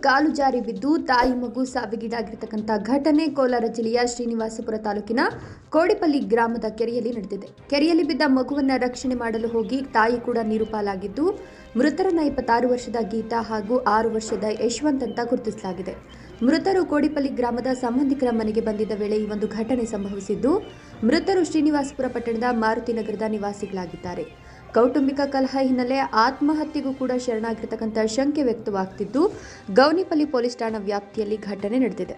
ಕಾಲು ಜಾರಿ ಬಿದ್ದು ತಾಯಿ ಮಗು ಸಾವಿಗೀಡಾಗಿರತಕ್ಕಂಥ ಘಟನೆ ಕೋಲಾರ ಜಿಲ್ಲೆಯ ಶ್ರೀನಿವಾಸಪುರ ತಾಲೂಕಿನ ಕೋಡಿಪಲ್ಲಿ ಗ್ರಾಮದ ಕೆರೆಯಲ್ಲಿ ನಡೆದಿದೆ. ಕೆರೆಯಲ್ಲಿ ಬಿದ್ದ ಮಗುವನ್ನು ರಕ್ಷಣೆ ಮಾಡಲು ಹೋಗಿ ತಾಯಿ ಕೂಡ ನೀರು ಪಾಲಾಗಿದ್ದು, ಮೃತರನ್ನ 26 ವರ್ಷದ ಗೀತಾ ಹಾಗೂ 6 ವರ್ಷದ ಯಶವಂತ್ ಅಂತ ಗುರುತಿಸಲಾಗಿದೆ. ಮೃತರು ಕೋಡಿಪಲ್ಲಿ ಗ್ರಾಮದ ಸಂಬಂಧಿಕರ ಮನೆಗೆ ಬಂದಿದ್ದ ವೇಳೆ ಈ ಒಂದು ಘಟನೆ ಸಂಭವಿಸಿದ್ದು, ಮೃತರು ಶ್ರೀನಿವಾಸಪುರ ಪಟ್ಟಣದ ಮಾರುತಿ ನಗರದ ನಿವಾಸಿಗಳಾಗಿದ್ದಾರೆ. ಕೌಟುಂಬಿಕ ಕಲಹ ಹಿನ್ನೆಲೆ ಆತ್ಮಹತ್ಯೆಗೂ ಕೂಡ ಶರಣಾಗಿರತಕ್ಕಂಥ ಶಂಕೆ ವ್ಯಕ್ತವಾಗುತ್ತಿದ್ದು, ಗೌನಿಪಲ್ಲಿ ಪೊಲೀಸ್ ಠಾಣಾ ವ್ಯಾಪ್ತಿಯಲ್ಲಿ ಘಟನೆ ನಡೆದಿದೆ.